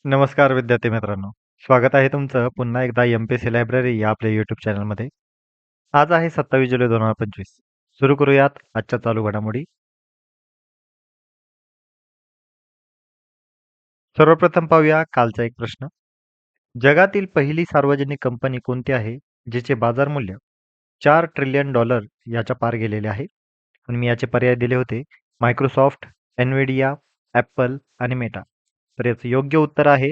नमस्कार विद्यार्थी मित्रांनो. स्वागत आहे तुमचं पुन्हा एकदा एम-पी-एस-सी लायब्ररी या आपल्या यूट्यूब चॅनलमध्ये. आज आहे 27 जुलै 2025. सुरू करूयात आजच्या चालू घडामोडी. सर्वप्रथम पाहूया कालचा एक प्रश्न. जगातील पहिली सार्वजनिक कंपनी कोणती आहे, जिचे बाजार मूल्य $4 ट्रिलियन याच्या पार गेलेले आहे? आणि मी याचे पर्याय दिले होते मायक्रोसॉफ्ट, एनव्हिडिया, ॲपल आणि मेटा. तर याचं योग्य उत्तर आहे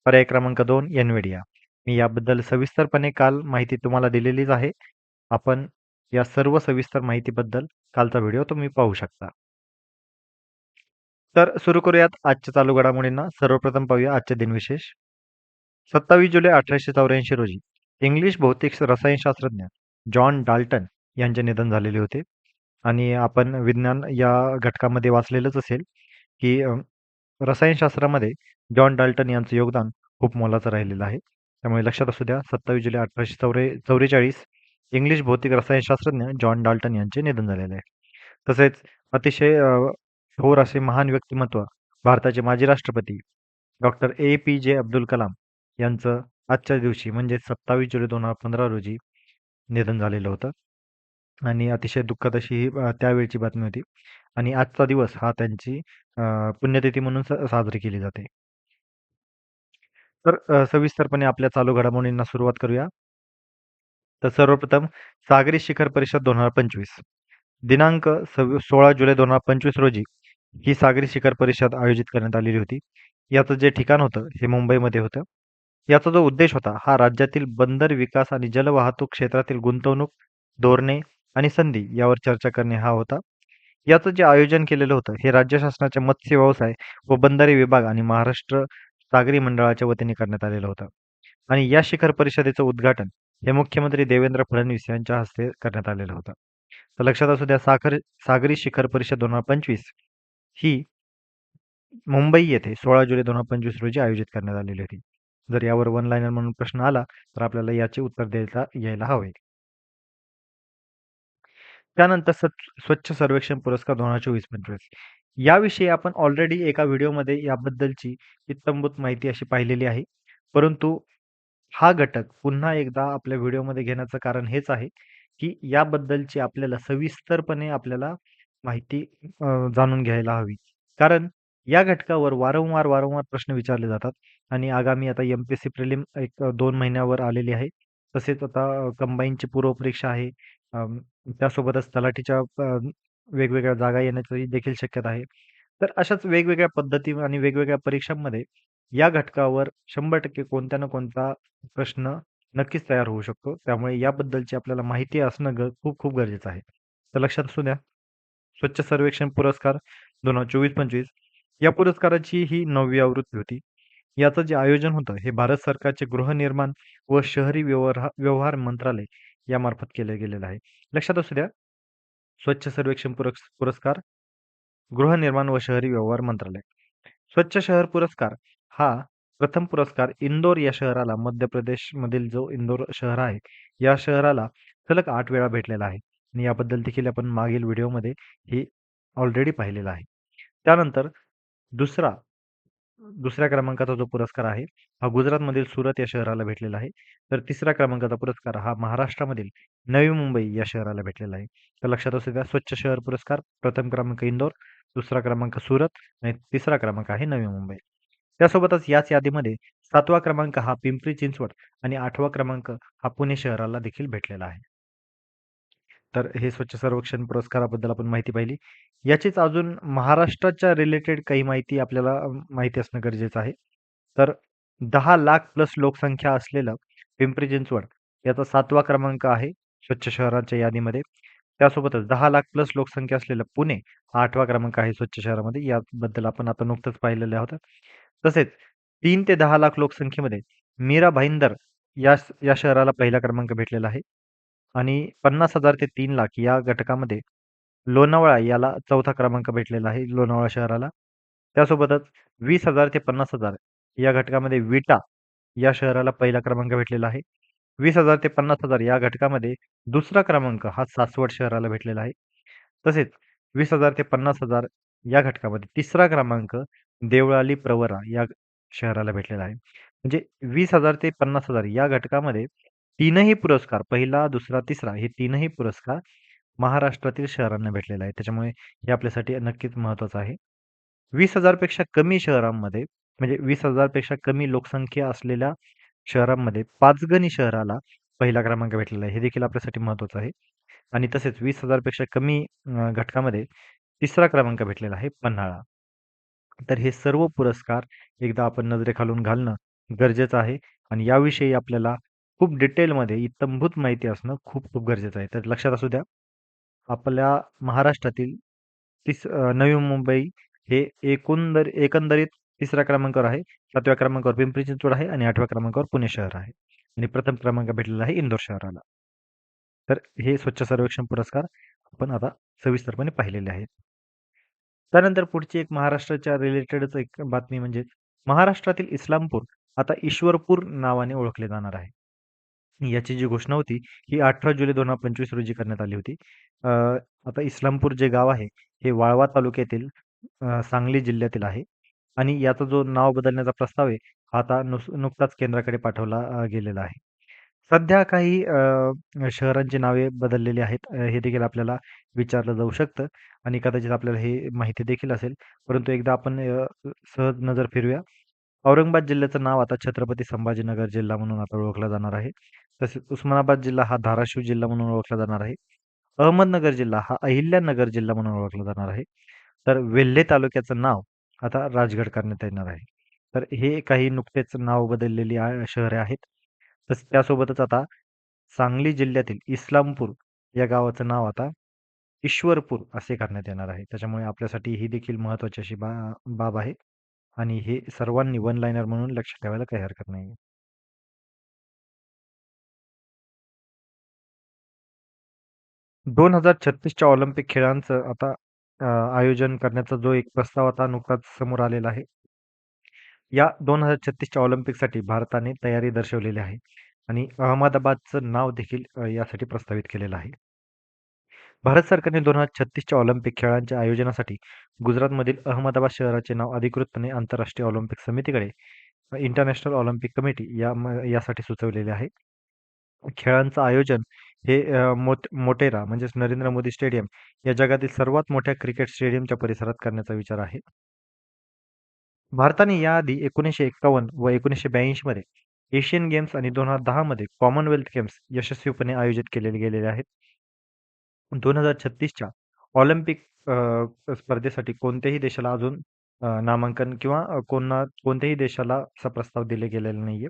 पर्याय क्रमांक 2 एनव्हिडिया. मी याबद्दल सविस्तरपणे काल माहिती तुम्हाला दिलेलीच आहे. आपण या सर्व सविस्तर माहितीबद्दल कालचा व्हिडिओ तुम्ही पाहू शकता. तर सुरू करूयात आजच्या चालू घडामोडींना. सर्वप्रथम पाहूया आजचे दिनविशेष. 27 जुलै 1884 रोजी इंग्लिश भौतिक रसायनशास्त्रज्ञ जॉन डाल्टन यांचे निधन झालेले होते. आणि आपण विज्ञान या घटकामध्ये वाचलेलंच असेल की रसायनशास्त्रामध्ये जॉन डाल्टन यांचं योगदान खूप मोलाचं राहिलेलं आहे. त्यामुळे लक्षात असू द्या 27 जुलै 1844 इंग्लिश भौतिक रसायनशास्त्रज्ञ जॉन डाल्टन यांचे निधन झालेले आहे. तसेच अतिशय थोर असे महान व्यक्तिमत्व भारताचे माजी राष्ट्रपती डॉक्टर ए.पी.जे. अब्दुल कलाम यांचं आजच्या दिवशी म्हणजे 27 जुलै 2015 रोजी निधन झालेलं होतं. आणि अतिशय दुःखद अशी ही त्यावेळची बातमी होती. आणि आजचा दिवस हा त्यांची पुण्यतिथी म्हणून साजरी केली जाते. तर सविस्तरपणे आपल्या चालू घडामोडींना सुरुवात करूया. तर सर्वप्रथम सागरी शिखर परिषद 2025 दिनांक 16 जुलै 2025 रोजी ही सागरी शिखर परिषद आयोजित करण्यात आलेली होती. याचं जे ठिकाण होतं हे मुंबईमध्ये होतं. याचा जो उद्देश होता हा राज्यातील बंदर विकास आणि जलवाहतूक क्षेत्रातील गुंतवणूक, धोरणे आणि संधी यावर चर्चा करणे हा होता. याचं जे आयोजन केलेलं होतं हे राज्य शासनाच्या मत्स्य व्यवसाय व बंदरे विभाग आणि महाराष्ट्र सागरी मंडळाच्या वतीने करण्यात आलेलं होतं. आणि या शिखर परिषदेचं उद्घाटन हे मुख्यमंत्री देवेंद्र फडणवीस यांच्या हस्ते करण्यात आलेलं होतं. तर लक्षात असू द्या सागरी शिखर परिषद 2025 ही मुंबई येथे 16 जुलै 2025 रोजी आयोजित करण्यात आलेली होती. जर यावर वन लाईनर म्हणून प्रश्न आला तर आपल्याला याचे उत्तर द्यायला यायला हवे. त्यानंतर स्वच्छ सर्वेक्षण पुरस्कार 2024-25 याविषयी आपण ऑलरेडी एका व्हिडिओमध्ये याबद्दलची इत्थंभूत माहिती अशी पाहिलेली आहे. परंतु हा घटक पुन्हा एकदा आपल्या व्हिडिओमध्ये घेण्याचं कारण हेच आहे, की याबद्दलची आपल्याला सविस्तरपणे आपल्याला माहिती जाणून घ्यायला हवी. कारण या घटकावर वारंवार प्रश्न विचारले जातात आणि आगामी आता एम-पी-एस-सी प्रिलिम एक 2 महिन्यावर आलेली आहे. तसेच आता कंबाईनची पूर्वपरीक्षा आहे. त्यासोबतच तलाठीच्या वेगवेगळ्या जागा येण्याची देखील शक्यता आहे. तर अशाच वेगवेगळ्या पद्धती आणि वेगवेगळ्या परीक्षांमध्ये या घटकावर 100% कोणत्या ना कोणता प्रश्न नक्कीच तयार होऊ शकतो. त्यामुळे याबद्दलची आपल्याला माहिती असणं खूप खूप गरजेचं आहे. तर लक्षात असू द्या, स्वच्छ सर्वेक्षण पुरस्कार 2024-25 या पुरस्काराची ही 9वी आवृत्ती होती. याचं जे आयोजन होतं हे भारत सरकारचे गृहनिर्माण व शहरी व्यवहार मंत्रालय यामार्फत केलं गेलेलं आहे. लक्षात असू द्या, स्वच्छ सर्वेक्षण पुरस्कार गृहनिर्माण व शहरी व्यवहार मंत्रालय. स्वच्छ शहर पुरस्कार हा प्रथम पुरस्कार इंदोर या शहराला मध्य प्रदेशमधील जो इंदोर शहर आहे, या शहराला सलग 8 वेळा भेटलेला आहे. आणि याबद्दल देखील आपण मागील व्हिडिओमध्ये हे ऑलरेडी पाहिलेलं आहे. त्यानंतर दुसरा दुसऱ्या क्रमांकाचा जो पुरस्कार आहे, हा गुजरातमधील सुरत या शहराला भेटलेला आहे. तर तिसऱ्या क्रमांकाचा पुरस्कार हा महाराष्ट्रामधील नवी मुंबई या शहराला भेटलेला आहे. तर लक्षात असू द्या, स्वच्छ शहर पुरस्कार प्रथम क्रमांक इंदोर, दुसरा क्रमांक सुरत आणि तिसरा क्रमांक आहे नवी मुंबई. त्यासोबतच याच यादीमध्ये 7वा क्रमांक हा पिंपरी चिंचवड आणि 8वा क्रमांक हा पुणे शहराला देखील भेटलेला आहे. तर हे स्वच्छ सर्वेक्षण पुरस्काराबद्दल आपण माहिती पाहिली. याचीच अजून महाराष्ट्राच्या रिलेटेड काही माहिती आपल्याला माहिती असणं गरजेचं आहे. तर 10 लाख प्लस लोकसंख्या असलेलं पिंपरी चिंचवड याचा 7वा क्रमांक आहे स्वच्छ शहराच्या यादीमध्ये. त्यासोबतच 10 लाख प्लस लोकसंख्या असलेलं पुणे हा 8वा क्रमांक आहे स्वच्छ शहरामध्ये. याबद्दल आपण आता नुकतंच पाहिलेलं होतं. तसेच 3 ते 10 लाख लोकसंख्येमध्ये मीरा भाईंदर या शहराला पहिला क्रमांक भेटलेला आहे. आणि 50,000 ते 3 लाख या घटकामध्ये लोणावळा याला 4था क्रमांक भेटलेला आहे लोणावळा शहराला. त्यासोबतच 20,000 ते 50,000 या घटकामध्ये विटा या शहराला पहिला क्रमांक भेटलेला आहे. 20,000 ते 50,000 या घटकामध्ये दुसरा क्रमांक हा सासवड शहराला भेटलेला आहे. तसेच 20,000 ते 50,000 या घटकामध्ये तिसरा क्रमांक देवळाली प्रवरा शहराला भेटलेला आहे. म्हणजे 20,000 ते 50,000 या घटकामध्ये तीनही पुरस्कार पहिला, दुसरा, तिसरा हे तीनही पुरस्कार महाराष्ट्रातील शहरांना भेटलेला आहे. त्याच्यामुळे हे आपल्यासाठी नक्कीच महत्त्वाचं आहे. 20,000 पेक्षा कमी शहरांमध्ये म्हणजे 20,000 पेक्षा कमी लोकसंख्या असलेल्या शहरांमध्ये पाचगणी शहराला पहिला क्रमांक भेटलेला आहे. हे देखील आपल्यासाठी महत्त्वाचं आहे. आणि तसेच 20,000 पेक्षा कमी घटकामध्ये तिसरा क्रमांक भेटलेला आहे पन्हाळा. तर हे सर्व पुरस्कार एकदा आपण नजरेखालून घालणं गरजेचं आहे आणि याविषयी आपल्याला खूप डिटेलमध्ये इत्थंभूत माहिती असणं खूप खूप गरजेचं आहे. तर लक्षात असू द्या, आपल्या महाराष्ट्रातील नवी मुंबई हे एकंदरीत तिसऱ्या क्रमांकावर आहे. 7व्या क्रमांकावर पिंपरी चिंचवड आहे आणि 8व्या क्रमांकावर पुणे शहर आहे. आणि प्रथम क्रमांक भेटलेला आहे इंदोर शहराला. तर हे स्वच्छ सर्वेक्षण पुरस्कार आपण आता सविस्तरपणे पाहिलेले आहेत. त्यानंतर पुढची एक महाराष्ट्राच्या रिलेटेडच एक बातमी म्हणजे महाराष्ट्रातील इस्लामपूर आता ईश्वरपूर नावाने ओळखले जाणार आहे. याची जी घोषणा होती ही 18 जुलै 2025 रोजी करण्यात आली होती. आता इस्लामपूर जे गाव आहे हे वाळवा तालुक्यातील सांगली जिल्ह्यातील आहे आणि याचा जो नाव बदलण्याचा प्रस्ताव आहे हा आता नुकताच केंद्राकडे पाठवला गेलेला आहे. सध्या काही शहरांची नावे बदललेली आहेत. हे देखील आपल्याला विचारलं जाऊ शकतं आणि कदाचित आपल्याला हे माहिती देखील असेल. परंतु एकदा आपण सहज नजर फिरूया. औरंगाबाद जिल्ह्याचं नाव आता छत्रपती संभाजीनगर जिल्हा म्हणून आता ओळखला जाणार आहे. तसेच उस्मानाबाद जिल्हा हा धाराशिव जिल्हा म्हणून ओळखला जाणार आहे. अहमदनगर जिल्हा हा अहिल्यानगर जिल्हा म्हणून ओळखला जाणार आहे. तर वेल्हे तालुक्याचं नाव आता राजगड करण्यात येणार आहे. तर हे काही नुकतेच नाव बदललेली शहरे आहेत. त्यासोबतच आता सांगली जिल्ह्यातील इस्लामपूर या गावाचं नाव आता ईश्वरपूर असे करण्यात येणार आहे. त्याच्यामुळे आपल्यासाठी ही देखील महत्त्वाची अशी बाब आहे आणि हे सर्वांनी वन लाइनर म्हणून लक्षात ठेवायला काही हरकत नाही. 2036च्या ऑलिम्पिक खेळांचं आता आयोजन करण्याचा जो एक प्रस्ताव आता नुकताच समोर आलेला आहे. या 2036च्या ऑलिम्पिकसाठी भारताने तयारी दर्शवलेली आहे आणि अहमदाबादचं नाव देखील यासाठी प्रस्तावित केलेलं आहे. भारत सरकारने 2036च्या ऑलिम्पिक खेळांच्या आयोजनासाठी गुजरातमधील अहमदाबाद शहराचे नाव अधिकृतपणे आंतरराष्ट्रीय ऑलिम्पिक समितीकडे इंटरनॅशनल ऑलिम्पिक कमिटी यासाठी सुचवलेले आहे. खेळांचं आयोजन हे मोटेरा म्हणजेच नरेंद्र मोदी स्टेडियम या जगातील सर्वात मोठ्या क्रिकेट स्टेडियमच्या परिसरात करण्याचा विचार आहे. भारताने याआधी 1951 व 1982 मध्ये एशियन गेम्स आणि 2010 मध्ये कॉमनवेल्थ गेम्स यशस्वीपणे आयोजित केलेले गेलेले आहेत. 2036च्या ऑलिम्पिक स्पर्धेसाठी कोणत्याही देशाला अजून नामांकन किंवा कोणत्याही देशाला असा प्रस्ताव दिले गेलेला नाहीये.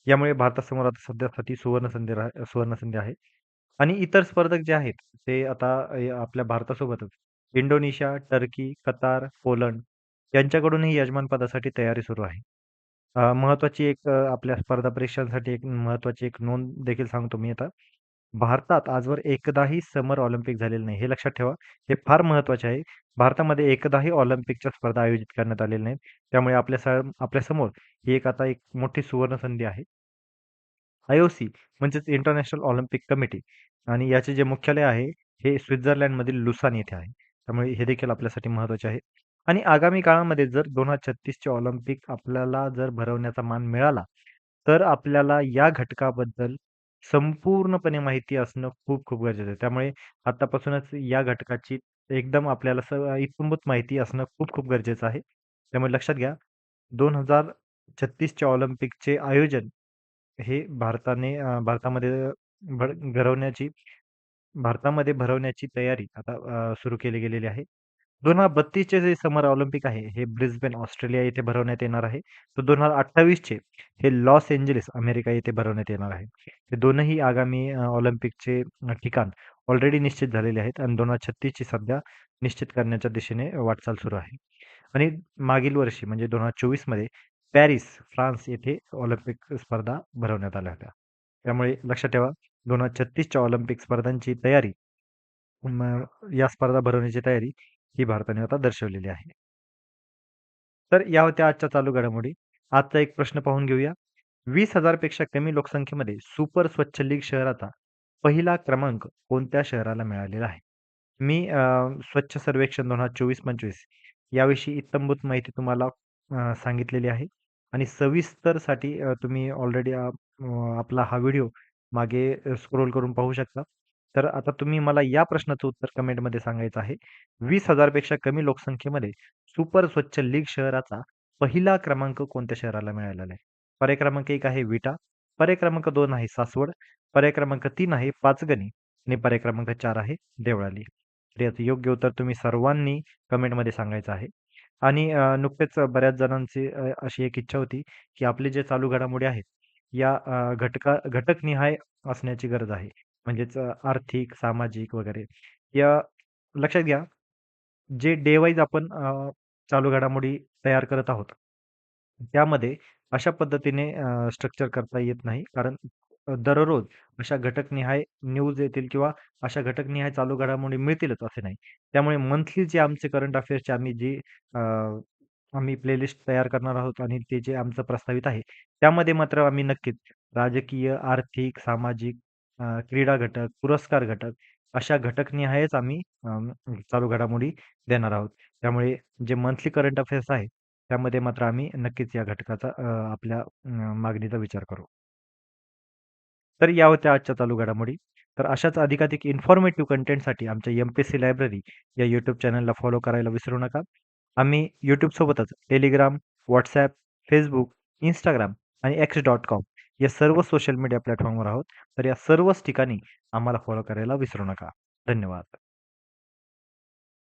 यामुळे भारतासमोर आता सध्यासाठी सुवर्णसंधी आहे. आणि इतर स्पर्धक जे आहेत ते आता आपल्या भारतासोबतच इंडोनेशिया, टर्की, कतार, पोलंड यांच्याकडूनही यजमानपदासाठी तयारी सुरू आहे. महत्त्वाची एक आपल्या स्पर्धा परीक्षांसाठी एक महत्त्वाची एक नोंद देखील सांगतो मी आता. भारतात आजवर एकदाही समर ऑलिम्पिक झालेलं नाही. हे लक्षात ठेवा. हे फार महत्त्वाचे आहे. भारतामध्ये एकदाही ऑलिम्पिकच्या स्पर्धा आयोजित करण्यात आलेल्या नाहीत. त्यामुळे आपल्यासमोर ही आता एक मोठी सुवर्णसंधी आहे. IOC म्हणजेच इंटरनॅशनल ऑलिम्पिक कमिटी आणि याचे जे मुख्यालय आहे, हे स्वित्झर्लंडमधील लुसान येथे आहे. त्यामुळे हे देखील आपल्यासाठी महत्त्वाचे आहे. आणि आगामी काळामध्ये जर 2036चे ऑलिम्पिक आपल्याला जर भरवण्याचा मान मिळाला, तर आपल्याला या घटकाबद्दल संपूर्णपणे माहिती असणं खूप खूप गरजेचं आहे. त्यामुळे आतापासूनच या घटकाची एकदम आपल्याला इत्थंभूत माहिती असणं खूप खूप गरजेचं आहे. त्यामुळे लक्षात घ्या 2036च्या ऑलिम्पिकचे आयोजन हे भर भरवण्याची भारतामध्ये भरवण्याची तयारी आता सुरू केली गेलेली आहे. 2032चे जे समर ऑलिम्पिक आहे, हे ब्रिस्बेन ऑस्ट्रेलिया येथे भरवण्यात येणार आहे. तर 2028चे हे लॉस एंजेलिस अमेरिका येथे भरवण्यात येणार आहे. हे दोनही आगामी ऑलिम्पिकचे ठिकाण ऑलरेडी निश्चित झालेले आहेत आणि 2036ची सध्या निश्चित करण्याच्या दिशेने वाटचाल सुरू आहे. आणि मागील वर्षी म्हणजे 2024 मध्ये पॅरिस, फ्रान्स येथे ऑलिम्पिक स्पर्धा भरवण्यात आल्या होत्या. त्यामुळे लक्षात ठेवा 2036च्या ऑलिम्पिक स्पर्धांची तयारी या स्पर्धा भरवण्याची तयारी ही भारताने आता दर्शवलेली आहे. तर या होत्या आजच्या चालू घडामोडी. आजचा एक प्रश्न पाहून घेऊया. 20,000 पेक्षा कमी लोकसंख्येमध्ये सुपर स्वच्छ लीग शहराचा पहिला क्रमांक कोणत्या शहराला मिळालेला आहे? मी स्वच्छ सर्वेक्षण 2024-25 याविषयी इत्थंभूत माहिती तुम्हाला सांगितलेली आहे. आणि सविस्तरसाठी तुम्ही ऑलरेडी आपला हा व्हिडिओ मागे स्क्रोल करून पाहू शकता. तर आता तुम्ही मला या प्रश्नाचं उत्तर कमेंटमध्ये सांगायचं आहे. 20,000 पेक्षा कमी लोकसंख्येमध्ये सुपर स्वच्छ लीग शहराचा पहिला क्रमांक कोणत्या शहराला मिळालेला आहे? पर्याय क्रमांक 1 आहे विटा, पर्याय क्रमांक 2 आहे सासवड, पर्याय क्रमांक 3 आहे पाचगणी आणि पर्याय क्रमांक 4 आहे देवळाली. तर याचं योग्य उत्तर तुम्ही सर्वांनी कमेंटमध्ये सांगायचं आहे. आणि नुकतेच बऱ्याच जणांची अशी एक इच्छा होती, की आपले जे चालू घडामोडी आहेत, या घटकनिहाय असण्याची गरज आहे. म्हणजेच आर्थिक, सामाजिक वगैरे. या लक्षात घ्या, जे डे वाईज आपण चालू घडामोडी तयार करत आहोत. त्यामध्ये अशा पद्धतीने स्ट्रक्चर करता येत नाही. कारण दररोज अशा घटकनिहाय न्यूज येतील किंवा अशा घटकनिहाय चालू घडामोडी मिळतीलच असे नाही. त्यामुळे मंथली जे आमचे करंट अफेअर्सचे अ, आम्ही प्लेलिस्ट तयार करणार आहोत आणि ते जे आमचं प्रस्तावित आहे, त्यामध्ये मात्र आम्ही नक्कीच राजकीय, आर्थिक, सामाजिक, क्रीडा घटक, पुरस्कार घटक अशा घटकनिहायच आम्ही चालू घडामोडी देणार आहोत. त्यामुळे जे मंथली करंट अफेअर्स आहे, त्यामध्ये मात्र आम्ही नक्कीच या घटकाचा आपल्या मागणीचा विचार करू. तर या होत्या आजच्या चालू घडामोडी. तर अशाच अधिकाधिक इन्फॉर्मेटिव्ह कंटेंटसाठी आमच्या एम-पी-एस-सी लायब्ररी या यूट्यूब चॅनलला फॉलो करायला विसरू नका. आम्ही YouTubeसोबतच Telegram, WhatsApp, Facebook, Instagram आणि X.com या सर्व सोशल मीडिया प्लॅटफॉर्मवर आहोत. तर या सर्वच ठिकाणी आम्हाला फॉलो करायला विसरू नका. धन्यवाद.